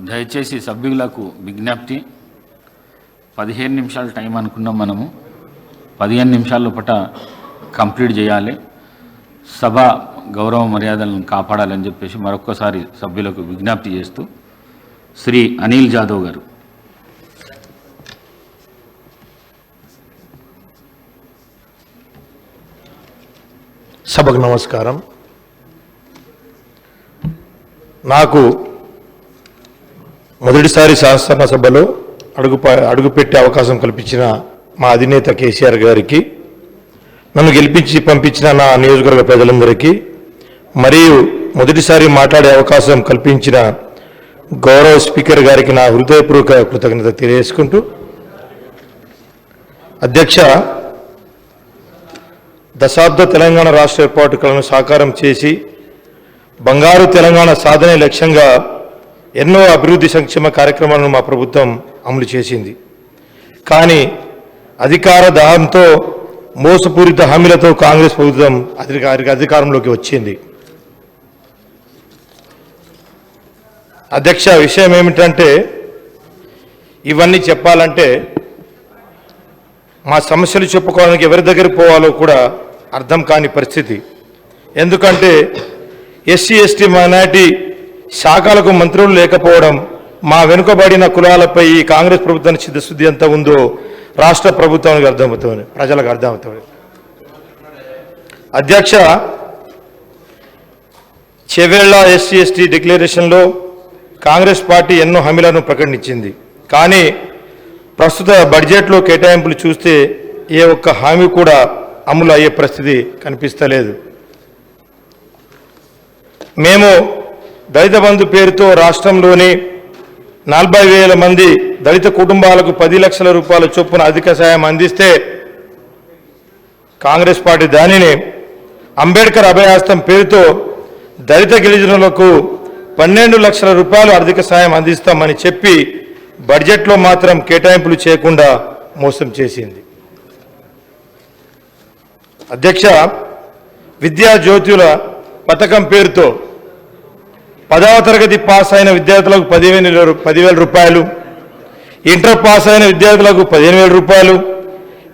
దయచేసి సభ్యులకు విజ్ఞప్తి, 15 నిమిషాల టైం అనుకున్నాం మనము, 15 నిమిషాల లోపల కంప్లీట్ చేయాలి. సభ గౌరవ మర్యాదలను కాపాడాలని చెప్పేసి మరొక్కసారి సభ్యులకు విజ్ఞప్తి చేస్తూ శ్రీ అనిల్ జాదవ్ గారు. సభకు నమస్కారం. నాకు మొదటిసారి శాసనసభలో అడుగుపెట్టే అవకాశం కల్పించిన మా అధినేత కేసీఆర్ గారికి, నన్ను గెలిపించి పంపించిన నా నియోజకవర్గ ప్రజలందరికీ, మరియు మొదటిసారి మాట్లాడే అవకాశం కల్పించిన గౌరవ స్పీకర్ గారికి నా హృదయపూర్వక కృతజ్ఞత తెలియజేసుకుంటూ, అధ్యక్ష, దశాబ్ద తెలంగాణ రాష్ట్ర ఏర్పాటు కలను సాకారం చేసి బంగారు తెలంగాణ సాధనే లక్ష్యంగా ఎన్నో అభివృద్ధి సంక్షేమ కార్యక్రమాలను మా ప్రభుత్వం అమలు చేసింది. కానీ అధికార దాహంతో, మోసపూరిత హామీలతో కాంగ్రెస్ ప్రభుత్వం అధికారంలోకి వచ్చింది. అధ్యక్ష, విషయం ఏమిటంటే, ఇవన్నీ చెప్పాలంటే మా సమస్యలు చెప్పుకోవడానికి ఎవరి దగ్గరికి పోవాలో కూడా అర్థం కాని పరిస్థితి. ఎందుకంటే ఎస్సీ ఎస్టీ మైనారిటీ శాఖలకు మంత్రులు లేకపోవడం, మా వెనుకబడిన కులాలపై ఈ కాంగ్రెస్ ప్రభుత్వానికి చిత్తశుద్ధి ఎంత ఉందో రాష్ట్ర ప్రభుత్వానికి అర్థమవుతుంది, ప్రజలకు అర్థమవుతుంది. అధ్యక్ష, Chevella SC ST డిక్లరేషన్లో Congress party ఎన్నో హామీలను ప్రకటించింది. కానీ ప్రస్తుత బడ్జెట్లో కేటాయింపులు చూస్తే ఏ ఒక్క హామీ కూడా అమలు అయ్యే పరిస్థితి కనిపిస్తలేదు. మేము దళిత బంధు పేరుతో రాష్ట్రంలోని 40,000 మంది దళిత కుటుంబాలకు 10 లక్షల రూపాయల చొప్పున అధిక సాయం అందిస్తే, కాంగ్రెస్ పార్టీ దానిని అంబేద్కర్ అభయహస్తం పేరుతో దళిత గిరిజనులకు 12 లక్షల రూపాయలు ఆర్థిక సాయం అందిస్తామని చెప్పి బడ్జెట్లో మాత్రం కేటాయింపులు చేయకుండా మోసం చేసింది. అధ్యక్ష, విద్యా జ్యోతుల పథకం పేరుతో 10వ తరగతి పాస్ అయిన విద్యార్థులకు 10,000 రూపాయలు, ఇంటర్ పాస్ అయిన విద్యార్థులకు 15,000 రూపాయలు,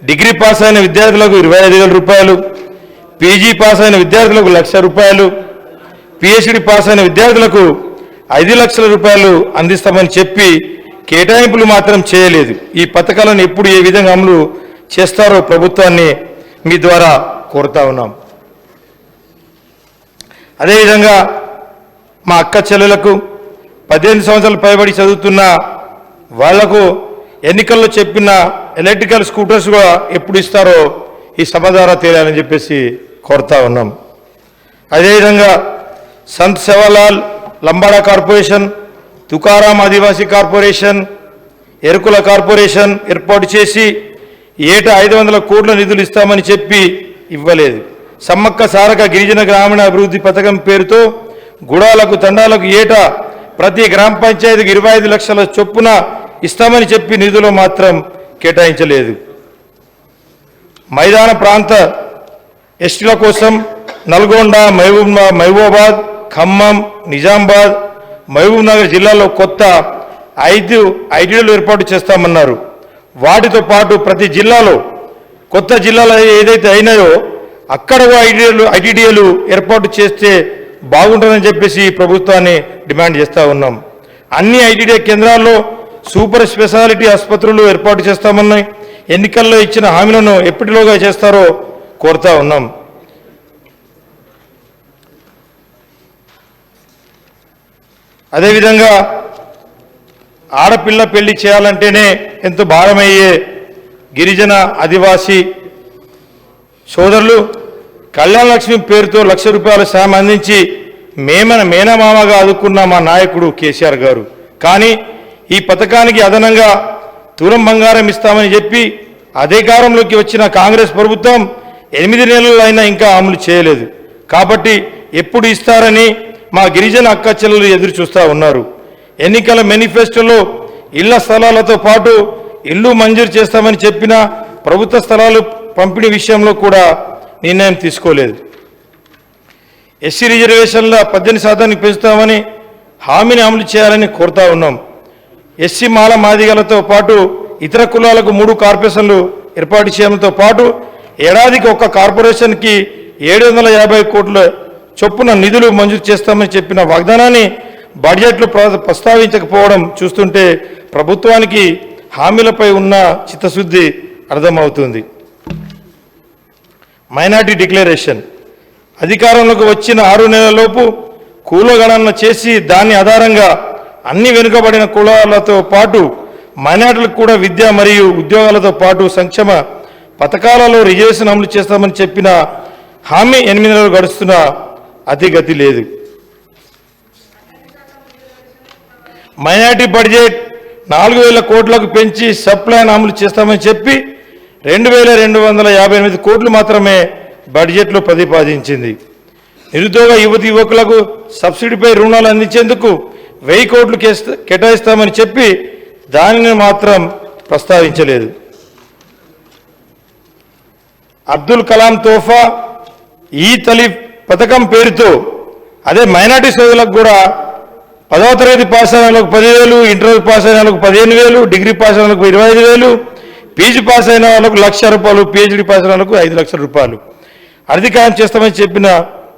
డిగ్రీ పాస్ అయిన విద్యార్థులకు 25,000 రూపాయలు, పీజీ పాస్ అయిన విద్యార్థులకు 1,00,000 రూపాయలు, పిహెచ్డి పాస్ అయిన విద్యార్థులకు 5 లక్షల రూపాయలు అందిస్తామని చెప్పి కేటాయింపులు మాత్రం చేయలేదు. ఈ పథకాలను ఎప్పుడు ఏ విధంగా అమలు చేస్తారో ప్రభుత్వాన్ని మీ ద్వారా కోరుతా ఉన్నాం. అదేవిధంగా మా అక్క చెల్లెలకు 18 సంవత్సరాలు పైబడి చదువుతున్న వాళ్లకు ఎన్నికల్లో చెప్పిన ఎలక్ట్రికల్ స్కూటర్స్ కూడా ఎప్పుడు ఇస్తారో ఈ సభ ద్వారా తేలాలని చెప్పేసి కోరుతా ఉన్నాం. అదేవిధంగా సంత్ సేవాలాల్ లంబాడా కార్పొరేషన్, తుకారాం ఆదివాసీ కార్పొరేషన్, ఎరుకుల కార్పొరేషన్ ఏర్పాటు చేసి ఏటా 500 కోట్ల నిధులు ఇస్తామని చెప్పి ఇవ్వలేదు. సమ్మక్క సారక గిరిజన గ్రామీణ అభివృద్ధి పథకం పేరుతో గుడాలకు తండాలకు ఏటా ప్రతి గ్రామ పంచాయతీకి 25 లక్షల చొప్పున ఇస్తామని చెప్పి నిధులు మాత్రం కేటాయించలేదు. మైదాన ప్రాంత ఎస్టీల కోసం నల్గొండ, మహబూబాబాద్, ఖమ్మం, నిజామాబాద్, మహబూబ్ నగర్ జిల్లాలో కొత్త 5 ఐటీడీలు ఏర్పాటు చేస్తామన్నారు. వాటితో పాటు ప్రతి జిల్లాలో కొత్త జిల్లాలో ఏదైతే అయినాయో అక్కడ ఐటీడీలు ఏర్పాటు చేస్తే బాగుంటుందని చెప్పేసి ప్రభుత్వాన్ని డిమాండ్ చేస్తూ ఉన్నాం. అన్ని ఐటీడీ కేంద్రాల్లో సూపర్ స్పెషాలిటీ ఆసుపత్రులు ఏర్పాటు చేస్తామన్నాయి. ఎన్నికల్లో ఇచ్చిన హామీలను ఎప్పటిలోగా చేస్తారో కోరుతా ఉన్నాం. అదేవిధంగా ఆడపిల్ల పెళ్లి చేయాలంటేనే ఎంతో భారమయ్యే గిరిజన ఆదివాసీ సోదరులు కళ్యాణ లక్ష్మి పేరుతో 1,00,000 రూపాయల సాయం అందించి మేనమామగా ఆదుకున్న మా నాయకుడు కేసీఆర్ గారు. కానీ ఈ పథకానికి అదనంగా తులం బంగారం ఇస్తామని చెప్పి అధికారంలోకి వచ్చిన కాంగ్రెస్ ప్రభుత్వం 8 నెలలు అయినా ఇంకా అమలు చేయలేదు. కాబట్టి ఎప్పుడు ఇస్తారని మా గిరిజన అక్క చెల్లెలు ఎదురు చూస్తూ ఉన్నారు. ఎన్నికల మేనిఫెస్టోలో ఇళ్ల స్థలాలతో పాటు ఇల్లు మంజూరు చేస్తామని చెప్పిన ప్రభుత్వ స్థలాలు పంపిణీ విషయంలో కూడా నిర్ణయం తీసుకోలేదు. ఎస్సీ రిజర్వేషన్ల 18% పెంచుతామని హామీని అమలు చేయాలని కోరుతా ఉన్నాం. ఎస్సీ మాల మాదిగలతో పాటు ఇతర కులాలకు 3 కార్పొరేషన్లు ఏర్పాటు చేయడంతో పాటు ఏడాదికి ఒక కార్పొరేషన్కి 750 కోట్ల చొప్పున నిధులు మంజూరు చేస్తామని చెప్పిన వాగ్దానాన్ని బడ్జెట్లో ప్రస్తావించకపోవడం చూస్తుంటే ప్రభుత్వానికి హామీలపై ఉన్న చిత్తశుద్ధి అర్థమవుతుంది. మైనార్టీ డిక్లరేషన్ అధికారంలోకి వచ్చిన 6 నెలలలోపు కులగణన చేసి దాని ఆధారంగా అన్ని వెనుకబడిన కులాలతో పాటు మైనార్టీలకు కూడా విద్య మరియు ఉద్యోగాలతో పాటు సంక్షేమ పథకాలలో రిజర్వేషన్ అమలు చేస్తామని చెప్పిన హామీ 8 నెలలు గడుస్తున్న అతిగతి లేదు. మైనార్టీ బడ్జెట్ 4000 కోట్లకు పెంచి సబ్ ప్లాన్ అమలు చేస్తామని చెప్పి 2258 కోట్లు మాత్రమే బడ్జెట్లో ప్రతిపాదించింది. నిరుద్యోగ యువతి యువకులకు సబ్సిడీపై రుణాలు అందించేందుకు 1000 కోట్లు కేటాయిస్తామని చెప్పి దానిని మాత్రం ప్రస్తావించలేదు. అబ్దుల్ కలాం తోఫా ఈ తల్లి పథకం పేరుతో అదే మైనార్టీ సోదరులకు కూడా 10వ తరగతి పాస్ అయిన వాళ్ళకు 10,000, ఇంటర్ పాస్ అయిన వాళ్ళకు 15,000, డిగ్రీ పాస్ అయిన వాళ్ళకు 25,000, పీజీ పాస్ అయిన వాళ్ళకు ₹1,00,000, పిహెచ్డీ పాస్ అయిన వాళ్ళకు ₹5,00,000 అధికారం చేస్తామని చెప్పిన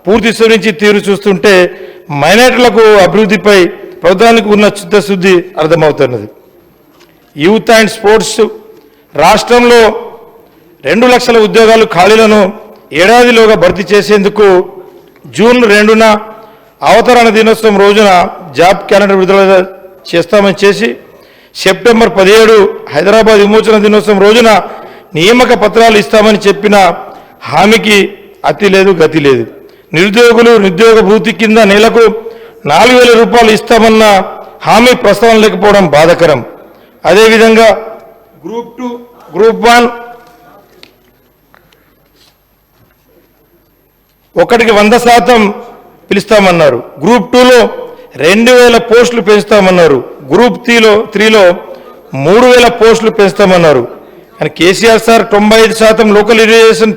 పూర్తి నుంచి తీరు చూస్తుంటే మైనార్టీలకు అభివృద్ధిపై ప్రభుత్వానికి ఉన్న చిత్తశుద్ధి అర్థమవుతున్నది. యూత్ అండ్ స్పోర్ట్స్ రాష్ట్రంలో 2 లక్షల ఉద్యోగాలు ఖాళీలను ఏడాదిలోగా భర్తీ చేసేందుకు జూన్ 2న అవతరణ దినోత్సవం రోజున జాబ్ క్యాలెండర్ విడుదల చేస్తామని చేసి సెప్టెంబర్ 17 హైదరాబాద్ విమోచన దినోత్సవం రోజున నియామక పత్రాలు ఇస్తామని చెప్పిన హామీకి అతి లేదు గతి లేదు. నిరుద్యోగులు నిరుద్యోగ భృతి కింద నెలకు ₹4,000 ఇస్తామన్న హామీ ప్రస్తావన లేకపోవడం బాధాకరం. అదేవిధంగా గ్రూప్ 2, గ్రూప్ 1 ఒకటికి 100% పిలుస్తామన్నారు. గ్రూప్ 2లో 2,000 పోస్టులు పెంచుతామన్నారు. గ్రూప్ 3లో 3,000 పోస్టులు పెంచుతామన్నారు. కానీ కేసీఆర్ సార్ 95% లోకల్ రిజర్వేషన్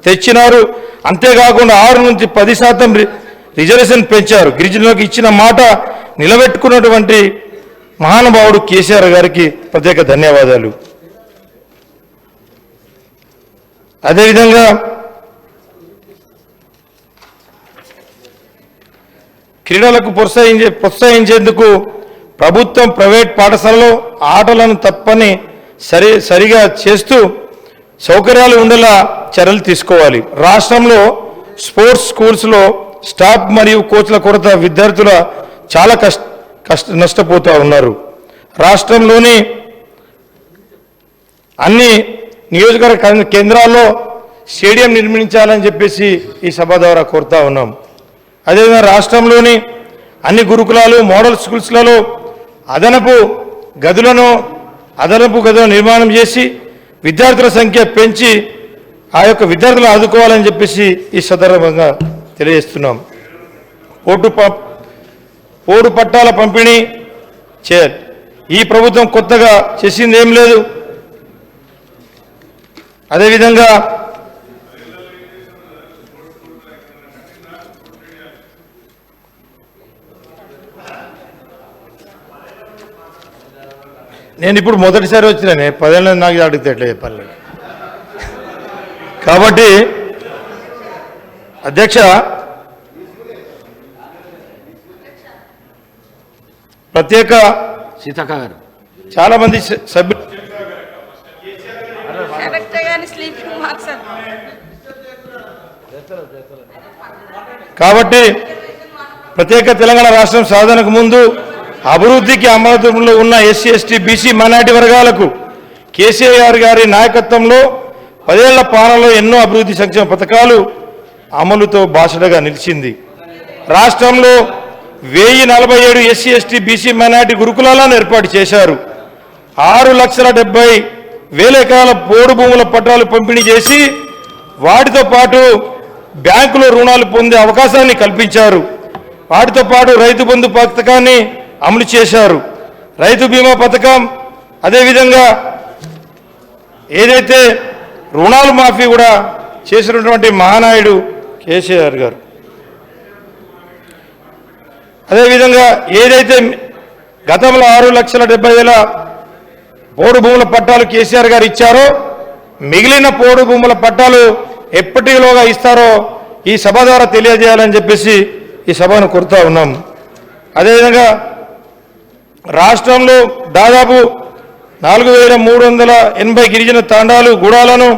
తెచ్చినారు. అంతేకాకుండా 6 నుంచి 10% రిజర్వేషన్ పెంచారు. గిరిజనులకు ఇచ్చిన మాట నిలబెట్టుకున్నటువంటి మహానుభావుడు కేసీఆర్ గారికి ప్రత్యేక ధన్యవాదాలు. అదేవిధంగా క్రీడలకు ప్రోత్సహించేందుకు ప్రభుత్వం ప్రైవేట్ పాఠశాలలో ఆటలను తప్పని సరిగా చేస్తూ సౌకర్యాలు ఉండేలా చర్యలు తీసుకోవాలి. రాష్ట్రంలో స్పోర్ట్స్ స్కూల్స్లో స్టాఫ్ మరియు కోచ్ల కొరత విద్యార్థుల చాలా నష్టపోతూ ఉన్నారు. రాష్ట్రంలోని అన్ని నియోజకవర్గ కేంద్రాల్లో స్టేడియం నిర్మించాలని చెప్పేసి ఈ సభ ద్వారా కోరుతా ఉన్నాం. అదేవిధంగా రాష్ట్రంలోని అన్ని గురుకులాలు మోడల్ స్కూల్స్లలో అదనపు గదులను నిర్మాణం చేసి విద్యార్థుల సంఖ్య పెంచి ఆ యొక్క విద్యార్థులను ఆదుకోవాలని చెప్పేసి ఈ సందర్భంగా తెలియజేస్తున్నాం. పోడు పట్టాల పంపిణీ చేయాలి. ఈ ప్రభుత్వం కొత్తగా చేసింది ఏం లేదు. అదేవిధంగా నేను ఇప్పుడు మొదటిసారి వచ్చినానే 10 ఏళ్ళ నాకు అడిగితే ఎట్లా చెప్పాలి. కాబట్టి అధ్యక్ష ప్రత్యేక సీతక్క గారు చాలా మంది సభ్యులు కాబట్టి ప్రత్యేక తెలంగాణ రాష్ట్రం సాధనకు ముందు అభివృద్ధికి అమలులో ఉన్న ఎస్సీ ఎస్టీ బీసీ మైనార్టీ వర్గాలకు కేసీఆర్ గారి నాయకత్వంలో 10 ఏళ్ల పాలనలో ఎన్నో అభివృద్ధి సంక్షేమ పథకాలు అమలుతో బాసటగా నిలిచింది. రాష్ట్రంలో 1047 ఎస్సీ ఎస్టీ బీసీ మైనార్టీ గురుకులాలను ఏర్పాటు చేశారు. 6,70,000 ఎకరాల పోడు భూముల పట్టాలు పంపిణీ చేసి వాటితో పాటు బ్యాంకులో రుణాలు పొందే అవకాశాన్ని కల్పించారు. వాటితో పాటు రైతు బంధు పథకాన్ని అమలు చేశారు. రైతు బీమా పథకం, అదేవిధంగా ఏదైతే రుణాలు మాఫీ కూడా చేసినటువంటి మహానాయుడు కేసీఆర్ గారు. అదేవిధంగా ఏదైతే గతంలో 6,70,000 పోడు భూముల పట్టాలు కేసీఆర్ గారు ఇచ్చారో మిగిలిన పోడు భూముల పట్టాలు ఎప్పటిలోగా ఇస్తారో ఈ సభ ద్వారా తెలియజేయాలని చెప్పేసి ఈ సభను కోరుతా ఉన్నాం. అదేవిధంగా రాష్ట్రంలో దాదాపు 4,380 గిరిజన తాండాలు గూడాలను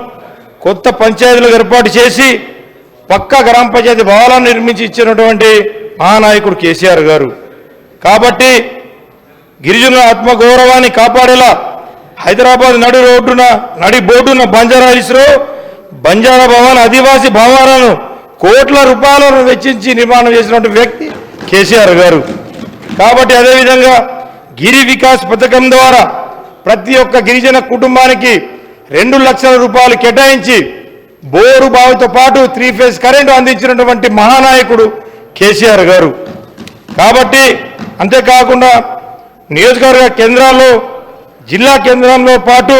కొత్త పంచాయతీలు ఏర్పాటు చేసి పక్కా గ్రామ పంచాయతీ భవనాలను నిర్మించి ఇచ్చినటువంటి మహానాయకుడు కేసీఆర్ గారు. కాబట్టి గిరిజనుల ఆత్మగౌరవాన్ని కాపాడేలా హైదరాబాద్ నడి బోర్డున బంజారా హిల్స్లో బంజారా భవన్ ఆదివాసీ భవనాలను కోట్ల రూపాయలను వెచ్చించి నిర్మాణం చేసినటువంటి వ్యక్తి కేసీఆర్ గారు. కాబట్టి అదేవిధంగా గిరి వికాస్ పథకం ద్వారా ప్రతి ఒక్క గిరిజన కుటుంబానికి 2 లక్షల రూపాయలు కేటాయించి బోరు బావితో పాటు 3 ఫేజ్ కరెంటు అందించినటువంటి మహానాయకుడు కేసీఆర్ గారు. కాబట్టి అంతేకాకుండా నియోజకవర్గ కేంద్రాల్లో జిల్లా కేంద్రంలో పాటు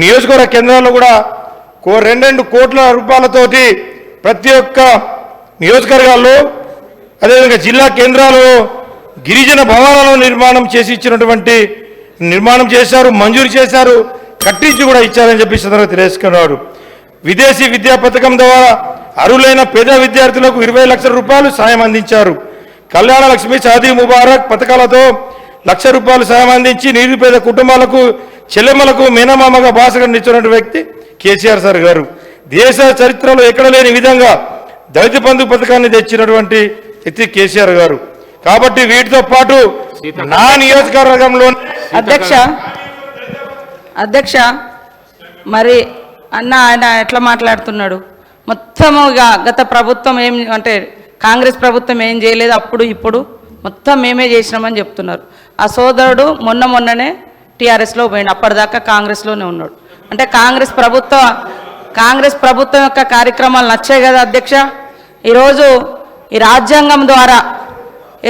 నియోజకవర్గ కేంద్రాల్లో కూడా 2 కోట్ల రూపాయలతోటి ప్రతి ఒక్క నియోజకవర్గాల్లో అదేవిధంగా జిల్లా కేంద్రాలలో గిరిజన భవనాలను నిర్మాణం చేశారు, మంజూరు చేశారు, కట్టించి కూడా ఇచ్చారని చెప్పి సందర్భంగా తెలియజేసుకున్నాడు. విదేశీ విద్యా పథకం ద్వారా అర్హులైన పేద విద్యార్థులకు 20 లక్షల రూపాయలు సాయం అందించారు. కళ్యాణ లక్ష్మి, షాదీ ముబారక్ పథకాలతో 1 లక్ష రూపాయలు సాయం అందించి నిరుపేద కుటుంబాలకు చెల్లెమ్మలకు మేనమామగా బాసగా నిలిచినటువంటి వ్యక్తి కేసీఆర్ సార్ గారు. దేశ చరిత్రలో ఎక్కడ లేని విధంగా దళిత బంధు పథకాన్ని తెచ్చినటువంటి వ్యక్తి కేసీఆర్ గారు. కాబట్టి వీటితో పాటు నా నియోజకవర్గంలో అధ్యక్ష మరి ఆయన ఎట్లా మాట్లాడుతున్నాడు? మొత్తముగా గత ప్రభుత్వం ఏం అంటే కాంగ్రెస్ ప్రభుత్వం ఏం చేయలేదు, అప్పుడు ఇప్పుడు మొత్తం మేమే చేసినామని చెప్తున్నారు. ఆ సోదరుడు మొన్ననే టీఆర్ఎస్లో పోయిండు, అప్పటిదాకా కాంగ్రెస్లోనే ఉన్నాడు. అంటే కాంగ్రెస్ ప్రభుత్వం యొక్క కార్యక్రమాలు నచ్చాయి కదా అధ్యక్ష. ఈరోజు ఈ రాజ్యాంగం ద్వారా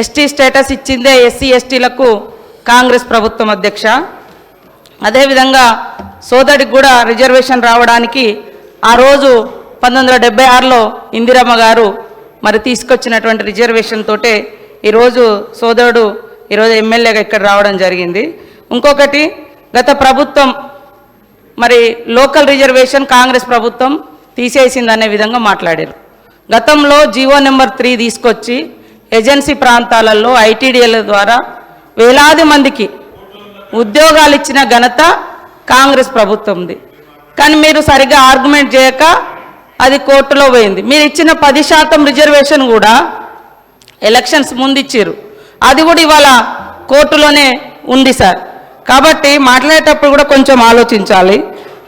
ఎస్టీ స్టేటస్ ఇచ్చిందే ఎస్సీ ఎస్టీలకు కాంగ్రెస్ ప్రభుత్వం అధ్యక్ష. అదేవిధంగా సోదరుడికి కూడా రిజర్వేషన్ రావడానికి ఆ రోజు 1976లో ఇందిరమ్మ గారు మరి తీసుకొచ్చినటువంటి రిజర్వేషన్ తోటే ఈరోజు సోదరుడు ఈరోజు ఎమ్మెల్యేగా ఇక్కడ రావడం జరిగింది. ఇంకొకటి గత ప్రభుత్వం మరి లోకల్ రిజర్వేషన్ కాంగ్రెస్ ప్రభుత్వం తీసేసిందనే విధంగా మాట్లాడారు. గతంలో జీవో నెంబర్ 3 తీసుకొచ్చి ఏజెన్సీ ప్రాంతాలలో ఐటీడీఎల ద్వారా వేలాది మందికి ఉద్యోగాలు ఇచ్చిన ఘనత కాంగ్రెస్ ప్రభుత్వంది. కానీ మీరు సరిగ్గా ఆర్గ్యుమెంట్ చేయక అది కోర్టులో పోయింది. మీరు ఇచ్చిన 10% రిజర్వేషన్ కూడా ఎలక్షన్స్ ముందు ఇచ్చారు, అది కూడా ఇవాళ కోర్టులోనే ఉంది సార్. కాబట్టి మాట్లాడేటప్పుడు కూడా కొంచెం ఆలోచించాలి.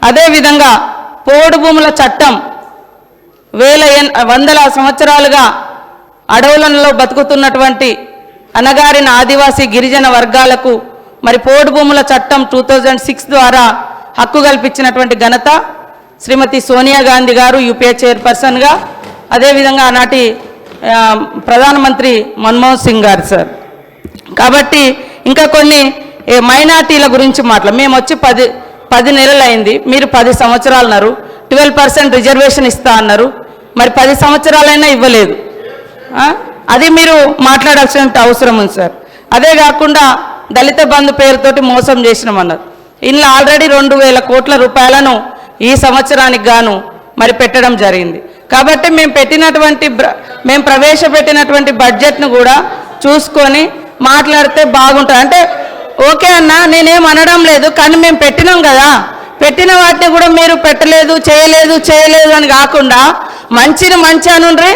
అదేవిధంగా పోడు భూముల చట్టం వందల సంవత్సరాలుగా అడవులలో బతుకుతున్నటువంటి అనగారిన ఆదివాసీ గిరిజన వర్గాలకు మరి పోడు భూముల చట్టం 2006 ద్వారా హక్కు కల్పించినటువంటి ఘనత శ్రీమతి సోనియా గాంధీ గారు యూపీఏ చైర్పర్సన్గా, అదేవిధంగా ఆనాటి ప్రధానమంత్రి మన్మోహన్ సింగ్ గారు సార్. కాబట్టి ఇంకా కొన్ని మైనార్టీల గురించి మేము వచ్చి 10 నెలలు అయింది, మీరు 10 సంవత్సరాలు అన్నారు. 12% రిజర్వేషన్ ఇస్తా అన్నారు, మరి 10 సంవత్సరాలైనా ఇవ్వలేదు. అది మీరు మాట్లాడాల్సిన అవసరం ఉంది సార్. అదే కాకుండా దళిత బంధు పేరుతోటి మోసం చేసినామన్నారు. ఇందులో ఆల్రెడీ 2,000 కోట్ల రూపాయలను ఈ సంవత్సరానికి గాను మరి పెట్టడం జరిగింది. కాబట్టి మేము ప్రవేశపెట్టినటువంటి బడ్జెట్ను కూడా చూసుకొని మాట్లాడితే బాగుంటుంది. అంటే ఓకే అన్న, నేనేం అనడం లేదు, కానీ మేము పెట్టినాం కదా, పెట్టిన వాటిని కూడా మీరు పెట్టలేదు, చేయలేదు అని కాకుండా మంచిని మంచి అనుండ్రి,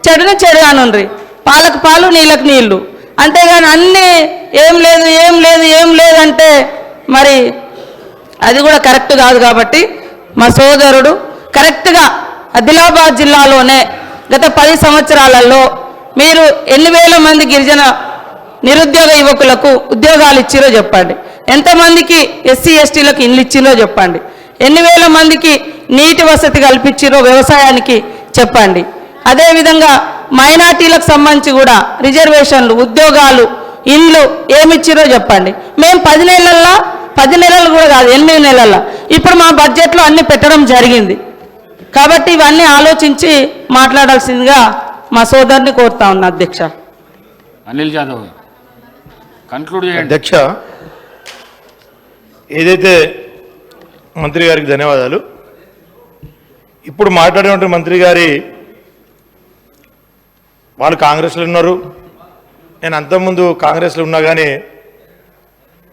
చెడుని చెడు అనుండ్రి, పాలకు పాలు నీళ్ళకు నీళ్ళు, అంతేగాని అన్నీ ఏం లేదు అంటే మరి అది కూడా కరెక్ట్ కాదు. కాబట్టి మా సోదరుడు కరెక్ట్గా ఆదిలాబాద్ జిల్లాలోనే గత 10 సంవత్సరాలలో మీరు 8,000 మంది గిరిజన నిరుద్యోగ యువకులకు ఉద్యోగాలు ఇచ్చిరో చెప్పండి, ఎంతమందికి ఎస్సీ ఎస్టీలకు ఇల్లు ఇచ్చిరో చెప్పండి, 8,000 మందికి నీటి వసతి కల్పించిరో వ్యవసాయానికి చెప్పండి. అదేవిధంగా మైనార్టీలకు సంబంధించి కూడా రిజర్వేషన్లు, ఉద్యోగాలు, ఇండ్లు ఏమిచ్చిరో చెప్పండి. మేము 10 నెలలు కూడా కాదు, 8 నెలల్లో ఇప్పుడు మా బడ్జెట్లో అన్ని పెట్టడం జరిగింది. కాబట్టి ఇవన్నీ ఆలోచించి మాట్లాడాల్సిందిగా మా సోదరుని కోరుతా ఉన్నా అధ్యక్ష. అనిల్ జాదవ్ కన్క్లూడ్ చేయండి. అధ్యక్ష, ఏదైతే మంత్రి గారికి ధన్యవాదాలు. ఇప్పుడు మాట్లాడినటువంటి మంత్రి గారి వాళ్ళు కాంగ్రెస్లో ఉన్నారు, నేను అంతకుముందు కాంగ్రెస్లో ఉన్నా కానీ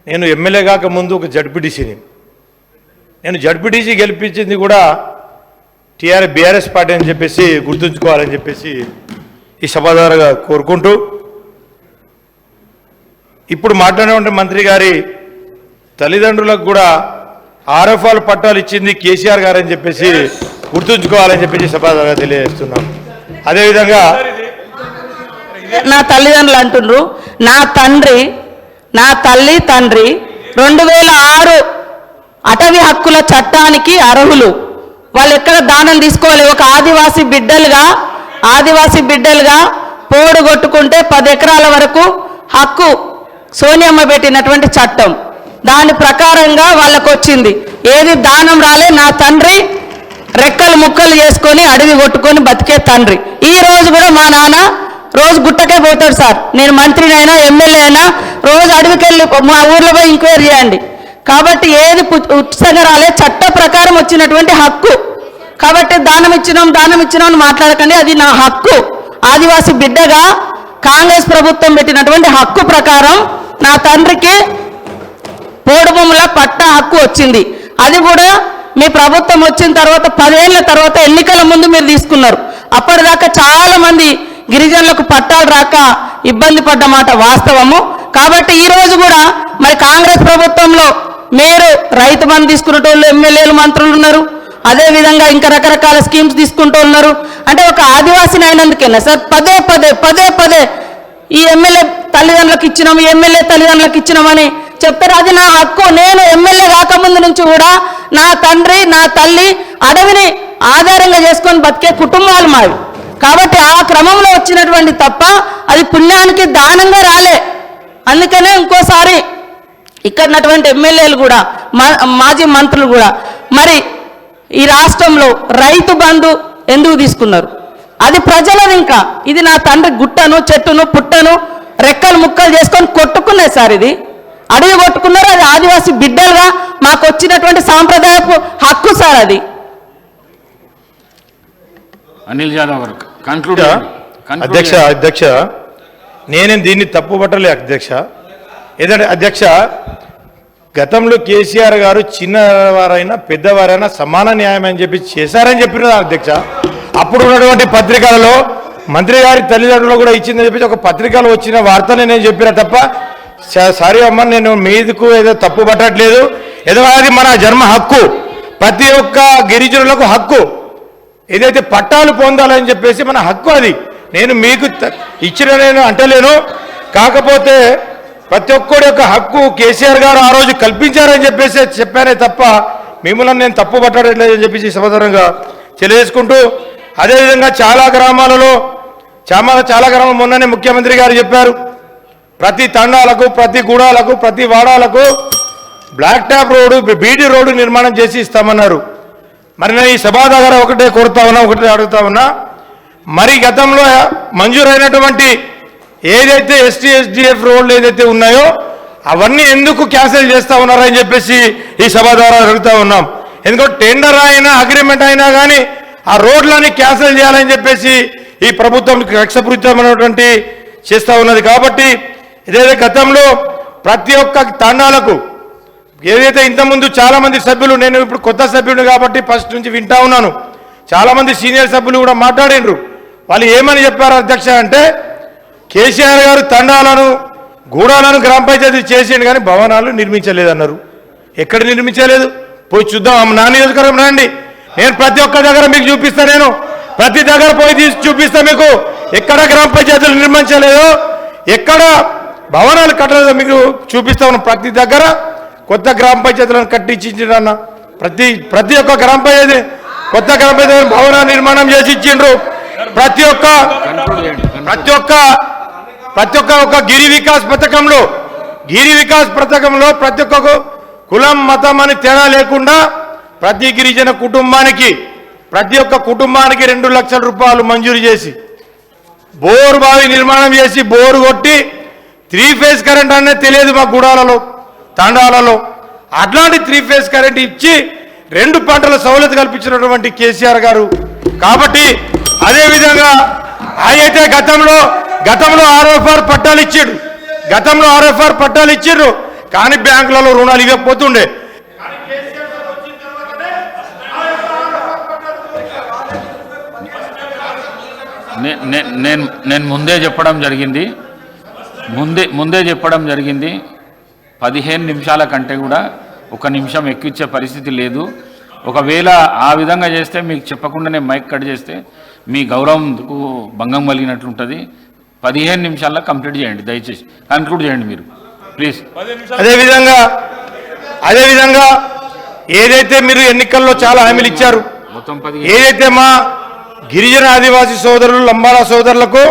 నేను ఎమ్మెల్యే కాక ముందు ఒక జడ్పీటీసీని. నేను జడ్పీటీసీ గెలిపించింది కూడా బీఆర్ఎస్ పార్టీ అని చెప్పేసి గుర్తుంచుకోవాలని చెప్పేసి ఈ సభ ద్వారా కోరుకుంటూ, ఇప్పుడు మాట్లాడినటువంటి మంత్రి గారి తల్లిదండ్రులకు కూడా ఆర్ఎఫ్ఆర్ పట్టాలు ఇచ్చింది కేసీఆర్ గారు అని చెప్పేసి గుర్తుంచుకోవాలని చెప్పేసి సభ ద్వారా తెలియజేస్తున్నాం. అదేవిధంగా నా తల్లిదండ్రులు అంటుండ్రు, నా తల్లి తండ్రి 2006 అటవీ హక్కుల చట్టానికి అర్హులు. వాళ్ళు ఎక్కడ దానం తీసుకోవాలి. ఒక ఆదివాసీ బిడ్డలుగా పోడు కొట్టుకుంటే 10 ఎకరాల వరకు హక్కు సోనియమ్మ పెట్టినటువంటి చట్టం. దాని ప్రకారంగా వాళ్ళకు వచ్చింది. ఏది దానం రాలే. నా తండ్రి రెక్కలు ముక్కలు చేసుకొని అడవి కొట్టుకొని బతికే తండ్రి. ఈ రోజు కూడా మా నాన్న రోజు గుట్టకే పోతాడు సార్. నేను మంత్రినైనా ఎమ్మెల్యే అయినా రోజు అడవికి వెళ్ళి మా ఊర్లో పోయి ఎంక్వైరీ చేయండి. కాబట్టి ఏది ఉచితంగా రాలే, చట్ట ప్రకారం వచ్చినటువంటి హక్కు. కాబట్టి దానం ఇచ్చినాం అని మాట్లాడకండి. అది నా హక్కు. ఆదివాసీ బిడ్డగా కాంగ్రెస్ ప్రభుత్వం పెట్టినటువంటి హక్కు ప్రకారం నా తండ్రికి పోడు భూముల పట్టా హక్కు వచ్చింది. అది కూడా మీ ప్రభుత్వం వచ్చిన తర్వాత 10 ఏళ్ల తర్వాత ఎన్నికల ముందు మీరు తీసుకున్నారు. అప్పటిదాకా చాలా మంది గిరిజనులకు పట్టాలు రాక ఇబ్బంది పడ్డ మాట వాస్తవము. కాబట్టి ఈ రోజు కూడా మరి కాంగ్రెస్ ప్రభుత్వంలో మీరు రైతు బంధు తీసుకునేటోళ్ళు ఎమ్మెల్యేలు మంత్రులు ఉన్నారు. అదేవిధంగా ఇంకా రకరకాల స్కీమ్స్ తీసుకుంటూ ఉన్నారు. అంటే ఒక ఆదివాసిని అయినందుకేనా సార్ పదే పదే ఈ ఎమ్మెల్యే తల్లిదండ్రులకు ఇచ్చినాం, ఎమ్మెల్యే తల్లిదండ్రులకు ఇచ్చినామని చెప్తారు. అది నా హక్కు. నేను ఎమ్మెల్యే కాకముందు నుంచి కూడా నా తండ్రి నా తల్లి అడవిని ఆధారంగా చేసుకొని బతికే కుటుంబాలు మావి. కాబట్టి ఆ క్రమంలో వచ్చినటువంటి తప్ప అది పుణ్యానికి దానంగా రాలే. అందుకనే ఇంకోసారి ఇక్కడటువంటి ఎమ్మెల్యేలు కూడా మాజీ మంత్రులు కూడా మరి ఈ రాష్ట్రంలో రైతు బంధు ఎందుకు తీసుకున్నారు? అది ప్రజలది. ఇంకా ఇది నా తండ్రి గుట్టను చెట్టును పుట్టను రెక్కలు ముక్కలు చేసుకొని కొట్టుకున్నాయి సార్. ఇది అడవి కొట్టుకున్నారు. అది ఆదివాసీ బిడ్డలుగా మాకు వచ్చినటువంటి సాంప్రదాయపు హక్కు సార్ అది. అనిల్ జాదవ్ గారు కన్క్లూడ్. అధ్యక్ష నేనేం దీన్ని తప్పు పట్టలే అధ్యక్ష. ఏదంటే అధ్యక్ష, గతంలో కేసీఆర్ గారు చిన్నవారైనా పెద్దవారైనా సమాన న్యాయం అని చెప్పి చేశారని చెప్పిన అధ్యక్ష. అప్పుడు ఉన్నటువంటి పత్రికలలో మంత్రి గారి తల్లిదండ్రులు కూడా ఇచ్చిందని చెప్పి ఒక పత్రికలో వచ్చిన వార్తనే నేను చెప్పిన తప్ప సారీ అమ్మ, నేను మీదకు ఏదో తప్పు పట్టట్లేదు. ఏదో అది మన జన్మ హక్కు. ప్రతి ఒక్క గిరిజనులకు హక్కు. ఏదైతే పట్టాలు పొందాలని చెప్పేసి మన హక్కు. అది నేను మీకు ఇచ్చిన నేను అంటలేను. కాకపోతే ప్రతి ఒక్కడి యొక్క హక్కు కేసీఆర్ గారు ఆ రోజు కల్పించారని చెప్పేసి చెప్పానే తప్ప మిమ్మల్ని నేను తప్పు పట్టట్లేదని చెప్పేసి సమాధానంగా తెలియజేసుకుంటూ, అదేవిధంగా చాలా గ్రామాలలో మొన్ననే ముఖ్యమంత్రి గారు చెప్పారు, ప్రతి తండాలకు ప్రతి గూడాలకు ప్రతి వాడాలకు black top road BT road నిర్మాణం చేసి ఇస్తామన్నారు. మరి నేను ఈ సభా దగ్గర ఒకటే అడుగుతా ఉన్నా, మరి గతంలో మంజూరైనటువంటి ఏదైతే ఎస్టీ ఎస్డిఎఫ్ రోడ్లు ఏదైతే ఉన్నాయో అవన్నీ ఎందుకు క్యాన్సిల్ చేస్తా ఉన్నారని చెప్పేసి ఈ సభ ద్వారా అడుగుతా ఉన్నాం. ఎందుకంటే టెండర్ అయినా అగ్రిమెంట్ అయినా కానీ ఆ రోడ్లని క్యాన్సిల్ చేయాలని చెప్పేసి ఈ ప్రభుత్వం కక్షపూరితమైనటువంటి చేస్తూ ఉన్నది. కాబట్టి ఏదైతే గతంలో ప్రతి ఒక్క తండాలకు ఏదైతే ఇంతకుముందు చాలామంది సభ్యులు, నేను ఇప్పుడు కొత్త సభ్యుడు కాబట్టి ఫస్ట్ నుంచి వింటా ఉన్నాను, చాలామంది సీనియర్ సభ్యులు కూడా మాట్లాడినరు. వాళ్ళు ఏమని చెప్పారు అధ్యక్ష అంటే, కేసీఆర్ గారు తండాలను గూడాలను గ్రామ పంచాయతీ చేసిండు కానీ భవనాలు నిర్మించలేదన్నారు. ఎక్కడ నిర్మించలేదు పోయి చూద్దాం. నా నియోజకవర్గం రండి, నేను ప్రతి ఒక్క దగ్గర మీకు చూపిస్తా. నేను ప్రతి దగ్గర పోయి చూపిస్తా మీకు. ఎక్కడ గ్రామ పంచాయతీలు నిర్మించలేదో, ఎక్కడ భవనాలు కట్టలేదో మీకు చూపిస్తా ఉన్నాం. ప్రతి దగ్గర కొత్త గ్రామ పంచాయతీలను కట్టించిండ్రు. ప్రతి ఒక్క గ్రామ పంచాయతీ కొత్త గ్రామ పంచాయతీ భవన నిర్మాణం చేసి ఇచ్చిండ్రు. ప్రతి ఒక్క గిరి వికాస్ పథకంలో ప్రతి ఒక్క కులం మతం అని తేడా లేకుండా ప్రతి గిరిజన కుటుంబానికి ప్రతి ఒక్క కుటుంబానికి 2 లక్షల రూపాయలు మంజూరు చేసి బోరు బావి నిర్మాణం చేసి బోరు కొట్టి 3 ఫేజ్ కరెంట్ అనేది తెలియదు మా గుడాలలో తాండాలలో. అట్లాంటి 3 ఫేజ్ కరెంట్ ఇచ్చి 2 పంటల సౌలత కల్పించినటువంటి కేసీఆర్ గారు. కాబట్టి అదేవిధంగా అయితే గతంలో ఆర్ఎఫ్ఆర్ పట్టాలు ఇచ్చాడు, కానీ బ్యాంకులలో రుణాలు ఇవ్వకపోతుండే. నేను ముందే చెప్పడం జరిగింది 15 నిమిషాల కంటే కూడా 1 నిమిషం ఎక్కించే పరిస్థితి లేదు. ఒకవేళ ఆ విధంగా చేస్తే మీకు చెప్పకుండానే మైక్ కట్ చేస్తే మీ గౌరవంకు భంగం కలిగినట్లుంటుంది. 15 నిమిషాల్లో కంప్లీట్ చేయండి, దయచేసి కన్క్లూడ్ చేయండి మీరు ప్లీజ్. అదేవిధంగా ఏదైతే మీరు ఎన్నికల్లో చాలా హామీలు ఇచ్చారు, ఏదైతే మా గిరిజన ఆదివాసీ సోదరులు లంబాడా సోదరులకు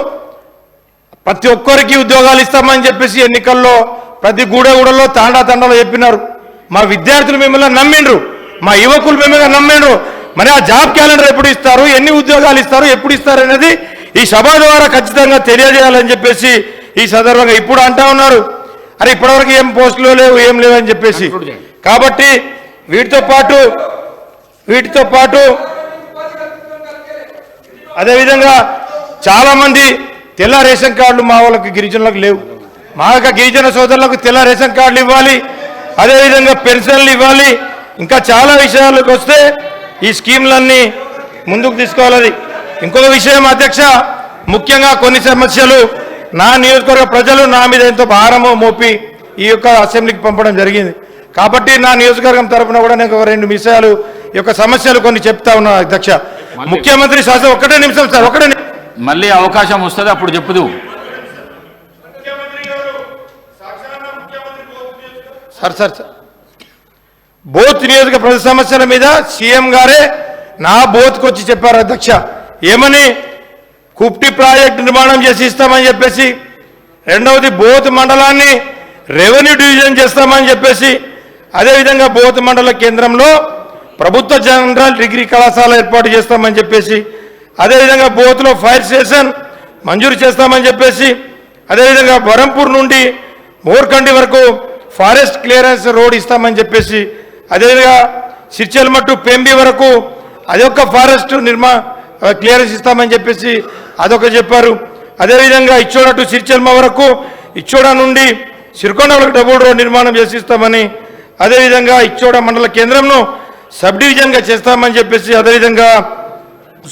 ప్రతి ఒక్కరికి ఉద్యోగాలు ఇస్తామని చెప్పేసి ఎన్నికల్లో ప్రతి గూడలో తాండాలో చెప్పినారు. మా విద్యార్థులు మిమ్మల్ని నమ్మిండ్రు, మా యువకులు మిమ్మల్ని నమ్మిండ్రు. మరి ఆ జాబ్ క్యాలెండర్ ఎప్పుడు ఇస్తారు, ఎన్ని ఉద్యోగాలు ఇస్తారు, ఎప్పుడు ఇస్తారు అనేది ఈ సభ ద్వారా ఖచ్చితంగా తెలియజేయాలని చెప్పేసి ఈ సందర్భంగా ఇప్పుడు అంటా ఉన్నారు. అరే ఇప్పటివరకు ఏం పోస్టులు లేవు, ఏం లేవు అని చెప్పేసి. కాబట్టి వీటితో పాటు అదేవిధంగా చాలామంది తెల్ల రేషన్ కార్డులు మా వాళ్ళకి గిరిజనులకు లేవు. మా యొక్క గిరిజన సోదరులకు తెల్ల రేషన్ కార్డులు ఇవ్వాలి, అదేవిధంగా పెన్షన్లు ఇవ్వాలి. ఇంకా చాలా విషయాలకు వస్తే ఈ స్కీమ్లన్నీ ముందుకు తీసుకోవాలి. ఇంకొక విషయం అధ్యక్ష, ముఖ్యంగా కొన్ని సమస్యలు నా నియోజకవర్గ ప్రజలు నా మీద ఎంతో భారము మోపి ఈ యొక్క అసెంబ్లీకి పంపడం జరిగింది. కాబట్టి నా నియోజకవర్గం తరఫున కూడా నేను 2 విషయాలు ఈ యొక్క సమస్యలు కొన్ని చెప్తా ఉన్నా అధ్యక్ష. ముఖ్యమంత్రి శాసనం 1 నిమిషం సార్, మళ్ళీ అవకాశం వస్తుంది అప్పుడు చెప్పుదు. సార్ బోత్ నియోజక ప్రజల సమస్యల మీద సీఎం గారే నా బోత్కి వచ్చి చెప్పారు అధ్యక్ష. ఏమని? కుప్టి ప్రాజెక్టు నిర్మాణం చేసి ఇస్తామని చెప్పేసి, రెండవది బోత్ మండలాన్ని రెవెన్యూ డివిజన్ చేస్తామని చెప్పేసి, అదేవిధంగా బోత్ మండల కేంద్రంలో ప్రభుత్వ జనరల్ డిగ్రీ కళాశాల ఏర్పాటు చేస్తామని చెప్పేసి, అదేవిధంగా బోత్లో ఫైర్ స్టేషన్ మంజూరు చేస్తామని చెప్పేసి, అదేవిధంగా బరంపూర్ నుండి మోర్కండి వరకు ఫారెస్ట్ క్లియరెన్స్ రోడ్ ఇస్తామని చెప్పేసి, అదేవిధంగా సిర్చల్మట్టు పెంబి వరకు అదొక ఫారెస్ట్ క్లియరెన్స్ ఇస్తామని చెప్పేసి అదొక చెప్పారు. అదేవిధంగా ఇచ్చోడ టు సిర్చల్మ వరకు, ఇచ్చోడ నుండి సిరికొండ వరకు డబుల్ రోడ్ నిర్మాణం చేసి ఇస్తామని, అదేవిధంగా ఇచ్చోడ మండల కేంద్రంను సబ్ డివిజన్గా చేస్తామని చెప్పేసి, అదేవిధంగా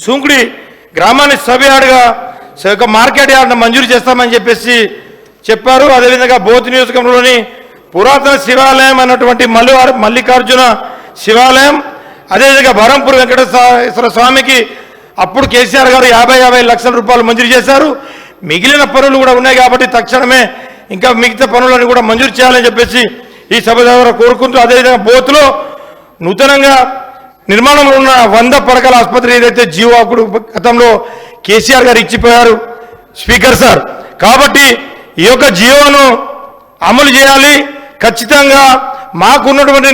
సూంకుడి గ్రామాన్ని సబ్ యార్డ్గా మార్కెట్ యార్డ్ను మంజూరు చేస్తామని చెప్పేసి చెప్పారు. అదేవిధంగా బోత్ నియోజకవర్గంలోని పురాతన శివాలయం అన్నటువంటి మల్లికార్జున శివాలయం, అదేవిధంగా బరంపూర్ వెంకటేశ్వర స్వామికి అప్పుడు కేసీఆర్ గారు 50 లక్షల రూపాయలు మంజూరు చేశారు. మిగిలిన పనులు కూడా ఉన్నాయి కాబట్టి తక్షణమే ఇంకా మిగతా పనులను కూడా మంజూరు చేయాలని చెప్పేసి ఈ సభ ద్వారా కోరుకుంటూ, అదేవిధంగా బోత్లో నూతనంగా నిర్మాణంలో ఉన్న 100 పడకల ఆసుపత్రి ఏదైతే జీవో అప్పుడు గతంలో కేసీఆర్ గారు ఇచ్చిపోయారు స్పీకర్ సార్. కాబట్టి ఈ యొక్క జీవోను అమలు చేయాలి. ఖచ్చితంగా మాకున్నటువంటి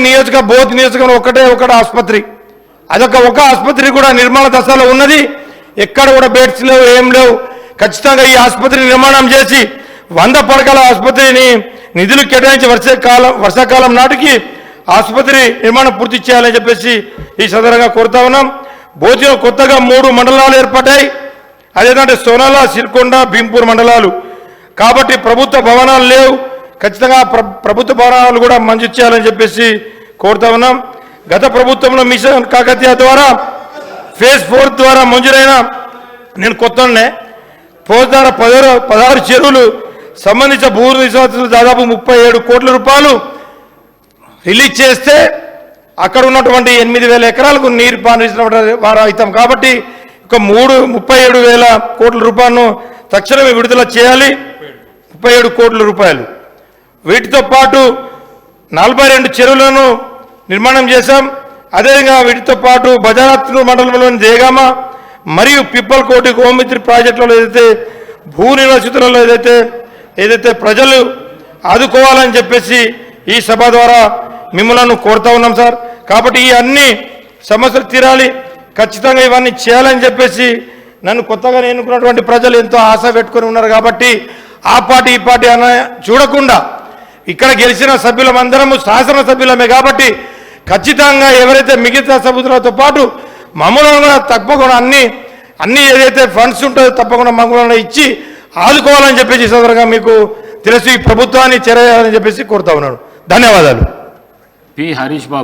బోత్ నియోజకవర్గం ఒకటే ఆసుపత్రి, ఒక ఆసుపత్రి కూడా నిర్మాణ దశలో ఉన్నది. ఎక్కడ కూడా బెడ్స్ లేవు, ఏం లేవు. ఖచ్చితంగా ఈ ఆసుపత్రి నిర్మాణం చేసి 100 పడకల ఆసుపత్రిని నిధులు కేటాయించి వర్షాకాలం నాటికి ఆసుపత్రి నిర్మాణం పూర్తి చేయాలని చెప్పేసి ఈ సందర్భంగా కోరుతా ఉన్నాం. బోధిలో కొత్తగా 3 మండలాలు ఏర్పడ్డాయి. అదేంటంటే సోనాల, సిరికొండ, భీంపూర్ మండలాలు. కాబట్టి ప్రభుత్వ భవనాలు లేవు. ఖచ్చితంగా ప్రభుత్వ భవనాలు కూడా మంజూరు చేయాలని చెప్పేసి కోరుతా ఉన్నాం. గత ప్రభుత్వంలో మిషన్ కాకతీయ ద్వారా ఫేజ్ 4 ద్వారా మంజూరైన, నేను కొత్తనే ఫోజ్ ద్వారా 16 చెరువులు సంబంధించిన భూ నివాసులు దాదాపు 37 కోట్ల రూపాయలు రిలీజ్ చేస్తే అక్కడ ఉన్నటువంటి 8,000 ఎకరాలకు నీరు పారించిన వారు అవుతాం. కాబట్టి ఒక 37,000 కోట్ల రూపాయలను తక్షణమే విడుదల చేయాలి. 37 కోట్ల రూపాయలు. వీటితో పాటు 42 చెరువులను నిర్మాణం చేశాం. అదేవిధంగా వీటితో పాటు బజారత్ మండలంలోని దేగామ మరియు పిప్పల్కోటి గోమిత్రి ప్రాజెక్టులలో ఏదైతే భూ నివాసితులలో ఏదైతే ప్రజలు ఆదుకోవాలని చెప్పేసి ఈ సభ ద్వారా మిమ్మల్ని కోరుతా ఉన్నాం సార్. కాబట్టి ఈ అన్ని సమస్యలు తీరాలి, ఖచ్చితంగా ఇవన్నీ చేయాలని చెప్పేసి నన్ను కొత్తగా ఎన్నుకున్నటువంటి ప్రజలు ఎంతో ఆశ పెట్టుకొని ఉన్నారు కాబట్టి ఆ పార్టీ ఈ పార్టీ అన్న చూడకుండా ఇక్కడ గెలిచిన సభ్యులమందరము శాసనసభ్యులమే కాబట్టి ఖచ్చితంగా ఎవరైతే మిగతా సభ్యులతో పాటు మమ్మల్ని కూడా తప్పకుండా అన్ని ఏదైతే ఫండ్స్ ఉంటుందో తప్పకుండా మమ్మల్ని ఇచ్చి ఆదుకోవాలని చెప్పేసి ఈ సందర్భంగా మీకు తెలుసు ఈ ప్రభుత్వాన్ని చేయాలని చెప్పేసి కోరుతా ఉన్నాను. ధన్యవాదాలు. పి హరీష్ బాబు.